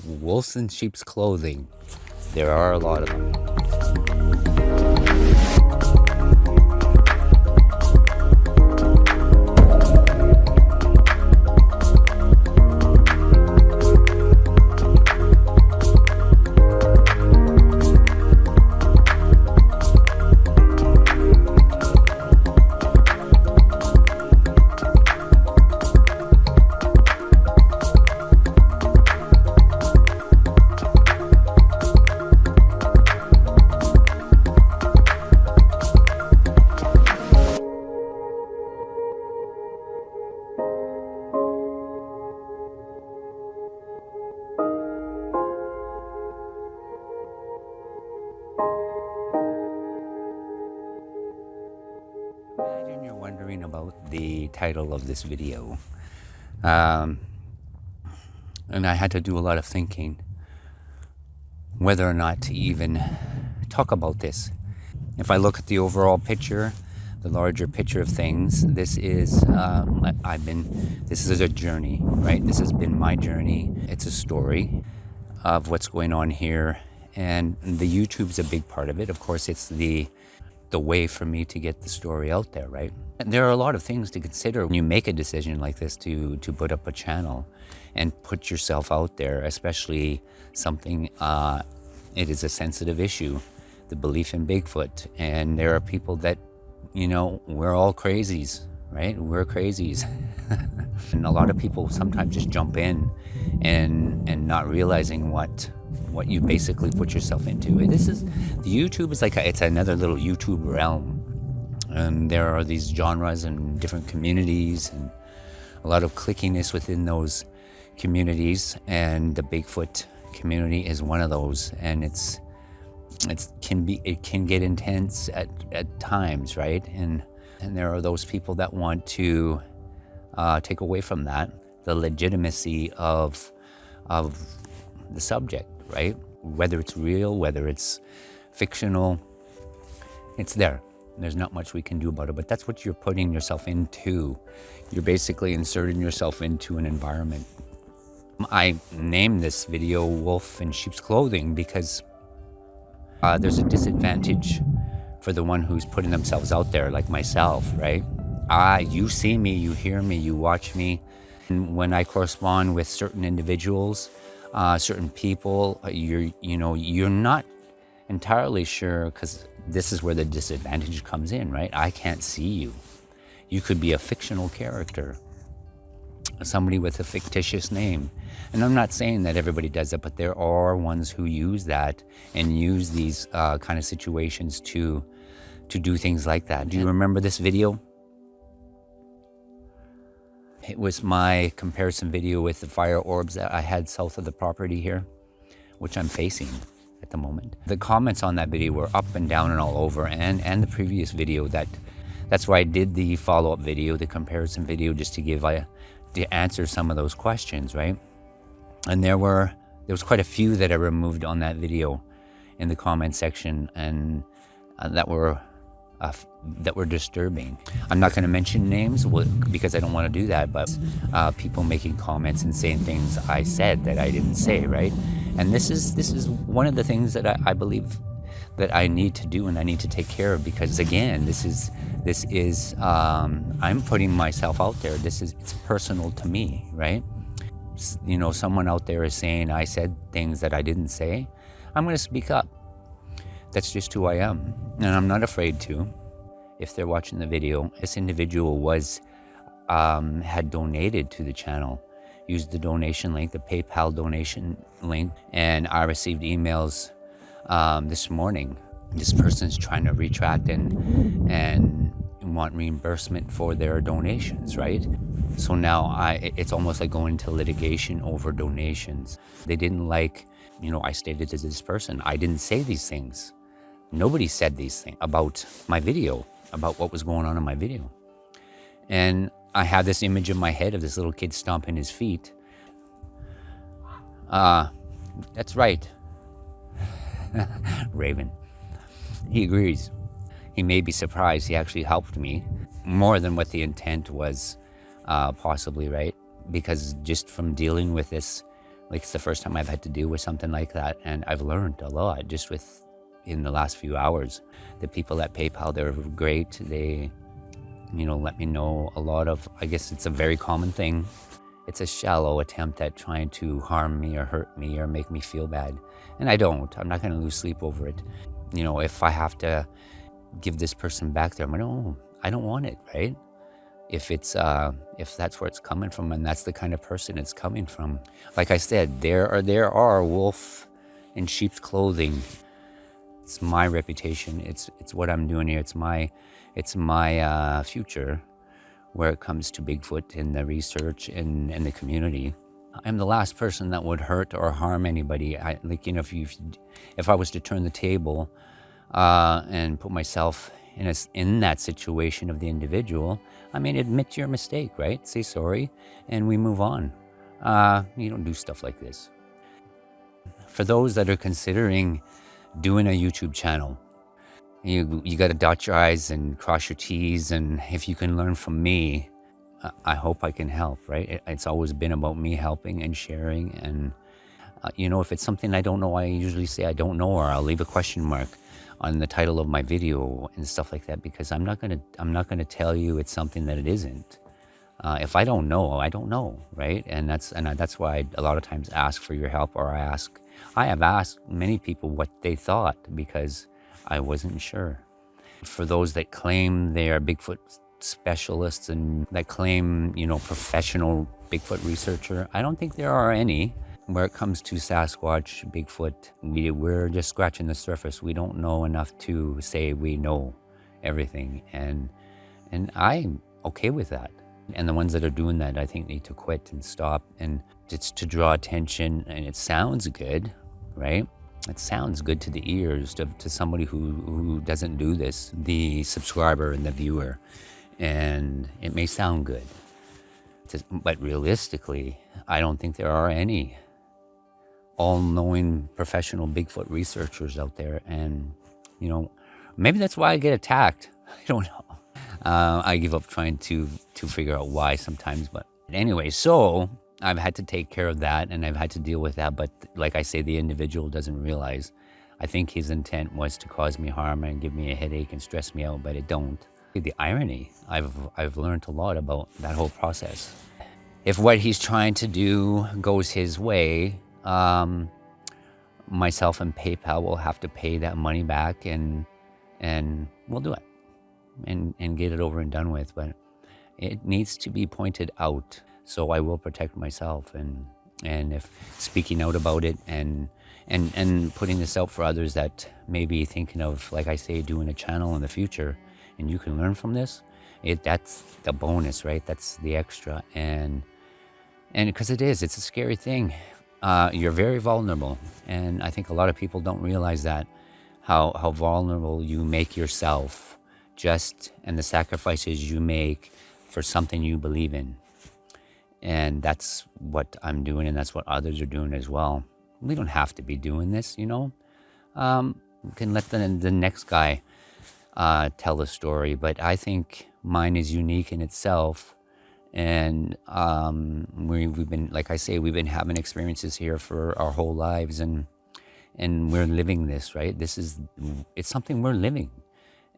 wolves in sheep's clothing. There are a lot of them. Imagine you're wondering about the title of this video. And I had to do a lot of thinking whether or not to even talk about this. If I look at the overall picture, the larger picture of things, this is this is a journey, right? This has been my journey. It's a story of what's going on here, and the YouTube's a big part of it. Of course, it's the way for me to get the story out there, right? And there are a lot of things to consider when you make a decision like this to put up a channel and put yourself out there, especially something, it is a sensitive issue, the belief in Bigfoot. And there are people that, you know, we're all crazies, right? We're crazies. And a lot of people sometimes just jump in and not realizing what you basically put yourself into. The YouTube is like it's another little YouTube realm. And there are these genres and different communities and a lot of clickiness within those communities. And the Bigfoot community is one of those. And it can get intense at times, right? And there are those people that want to take away from that the legitimacy of the subject, right? Whether it's real, whether it's fictional, it's there. There's not much we can do about it, but that's what you're putting yourself into. You're basically inserting yourself into an environment. I named this video Wolf in Sheep's Clothing because there's a disadvantage for the one who's putting themselves out there, like myself, right? You see me, you hear me, you watch me. And when I correspond with certain individuals, certain people, you're not entirely sure, because this is where the disadvantage comes in, right? I can't see you. You could be a fictional character, somebody with a fictitious name. And I'm not saying that everybody does that, but there are ones who use that and use these kind of situations to do things like that. Do you remember this video? It was my comparison video with the fire orbs that I had south of the property here, which I'm facing at the moment. The comments on that video were up and down and all over, and the previous video. That's why I did the follow-up video, the comparison video, just to answer some of those questions, right? And there was quite a few that I removed on that video in the comment section, and that were disturbing. I'm not going to mention names because I don't want to do that, but people making comments and saying things I said that I didn't say, right? And this is one of the things that I believe that I need to do and I need to take care of, because again, this is I'm putting myself out there. It's personal to me, right? You know, someone out there is saying I said things that I didn't say. I'm going to speak up. That's just who I am, and I'm not afraid to. If they're watching the video, this individual had donated to the channel, used the donation link, the PayPal donation link, and I received emails this morning. This person's trying to retract and want reimbursement for their donations, right? So now it's almost like going to litigation over donations. They didn't like, I stated to this person, I didn't say these things. Nobody said these things about my video, about what was going on in my video. And I have this image in my head of this little kid stomping his feet. That's right. Raven. He agrees. He may be surprised. He actually helped me more than what the intent was, possibly, right? Because just from dealing with this Like, it's the first time I've had to deal with something like that, and I've learned a lot just in the last few hours. The people at PayPal, they're great. They, let me know a lot of, I guess it's a very common thing. It's a shallow attempt at trying to harm me or hurt me or make me feel bad. And I'm not going to lose sleep over it. If I have to give this person back their money, no, I don't want it, right? If that's where it's coming from, and that's the kind of person it's coming from. Like I said, there are wolf in sheep's clothing. It's my reputation. It's what I'm doing here. It's my future where it comes to Bigfoot and the research and the community. I'm the last person that would hurt or harm anybody. If I was to turn the table and put myself in that situation of the individual, admit your mistake, right? Say sorry, and we move on. You don't do stuff like this. For those that are considering doing a YouTube channel, you got to dot your I's and cross your T's, and if you can learn from me, I hope I can help, right? It's always been about me helping and sharing, and if it's something I don't know, I usually say I don't know, or I'll leave a question mark on the title of my video and stuff like that, because I'm not gonna tell you it's something that it isn't. If I don't know, I don't know, right? And that's why I a lot of times ask for your help, or I have asked many people what they thought, because I wasn't sure. For those that claim they are Bigfoot specialists and that claim, professional Bigfoot researcher, I don't think there are any. Where it comes to Sasquatch, Bigfoot, we're just scratching the surface. We don't know enough to say we know everything, and I'm okay with that. And the ones that are doing that, I think, need to quit and stop. And it's to draw attention, and it sounds good, right? It sounds good to the ears to somebody who doesn't do this, the subscriber and the viewer, and it may sound good, but realistically, I don't think there are any all-knowing professional Bigfoot researchers out there. And maybe that's why I get attacked. I don't know. I give up trying to figure out why sometimes, but anyway, so I've had to take care of that, and I've had to deal with that. But like I say, the individual doesn't realize. I think his intent was to cause me harm and give me a headache and stress me out, but it don't. The irony, I've learned a lot about that whole process. If what he's trying to do goes his way, myself and PayPal will have to pay that money back, and we'll do it and get it over and done with. But it needs to be pointed out, so I will protect myself, and if speaking out about it and putting this out for others that may be thinking of, like I say, doing a channel in the future, and you can learn from this, that's the bonus, right? That's the extra. And because it's a scary thing. You're very vulnerable, and I think a lot of people don't realize that, how vulnerable you make yourself, and the sacrifices you make for something you believe in. And that's what I'm doing, and that's what others are doing as well. We don't have to be doing this, We can let the next guy tell the story, but I think mine is unique in itself. And we've been, like I say, we've been having experiences here for our whole lives, and we're living this, right? It's something we're living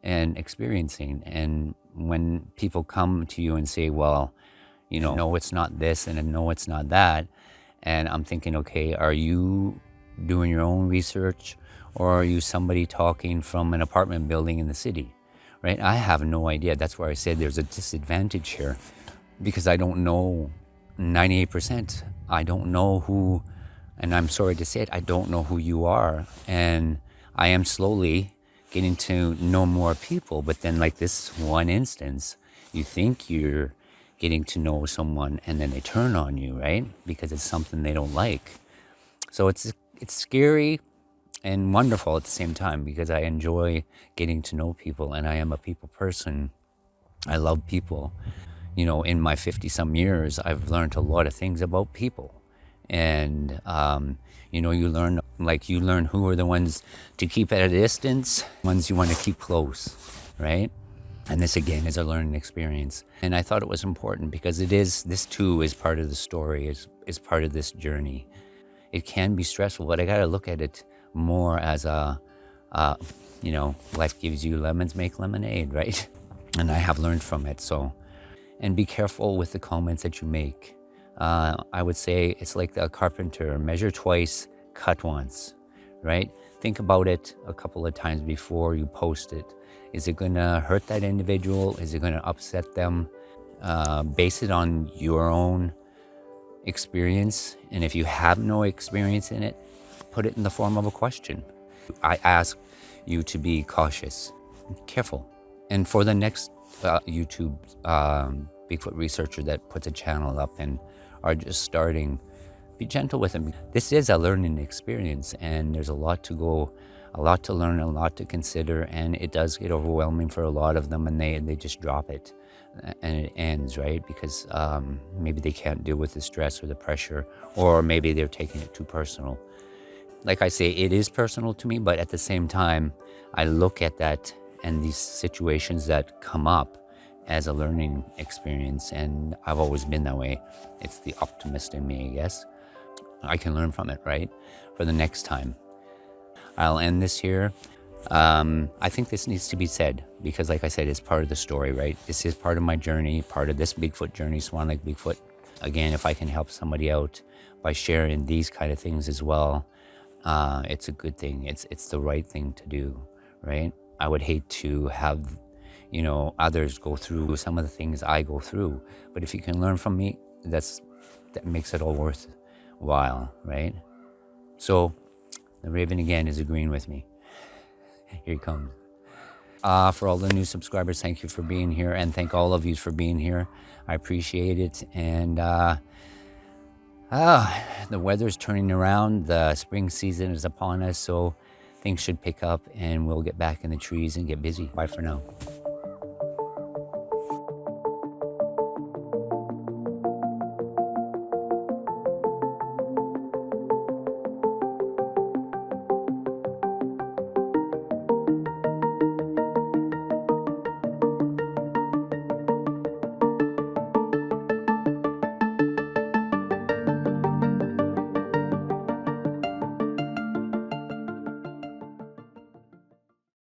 and experiencing. And when people come to you and say, well, no, it's not this, and no, it's not that, and I'm thinking, okay, are you doing your own research, or are you somebody talking from an apartment building in the city, right? I have no idea. That's where I said there's a disadvantage here, because I don't know 98%. I don't know who, and I'm sorry to say it, I don't know who you are. And I am slowly getting to know more people. But then, like this one instance, you think you're getting to know someone, and then they turn on you, right? Because it's something they don't like. So it's scary and wonderful at the same time, because I enjoy getting to know people, and I am a people person. I love people. In my 50-some years, I've learned a lot of things about people. And, you learn who are the ones to keep at a distance, ones you want to keep close, right? And this, again, is a learning experience. And I thought it was important, because this too is part of the story, is part of this journey. it can be stressful, but I got to look at it more as you know, life gives you lemons, make lemonade, right? And I have learned from it. So, and be careful with the comments that you make. I would say it's like the carpenter, measure twice, cut once, right? Think about it a couple of times before you post it. Is it gonna hurt that individual? Is it gonna upset them? Base it on your own experience. And if you have no experience in it, put it in the form of a question. I ask you to be cautious, careful. And for the next YouTube Bigfoot researcher that puts a channel up and are just starting, be gentle with them. This is a learning experience, and there's a lot to learn, a lot to consider, and it does get overwhelming for a lot of them, and they just drop it, and it ends, right? Because maybe they can't deal with the stress or the pressure, or maybe they're taking it too personal. Like I say, it is personal to me, but at the same time, I look at that and these situations that come up as a learning experience, and I've always been that way. It's the optimist in me, I guess. I can learn from it, right? For the next time. I'll end this here. I think this needs to be said because, like I said, it's part of the story, right? This is part of my journey, part of this Bigfoot journey, Swan Lake Bigfoot. Again, if I can help somebody out by sharing these kind of things as well, it's a good thing. It's the right thing to do, right? I would hate to have, you know, others go through some of the things I go through. But if you can learn from me, that makes it all worthwhile, right? So the Raven again is agreeing with me. Here he comes. For all the new subscribers, thank you for being here, and thank all of you for being here. I appreciate it. And the weather's turning around. The spring season is upon us, so things should pick up and we'll get back in the trees and get busy. Bye for now.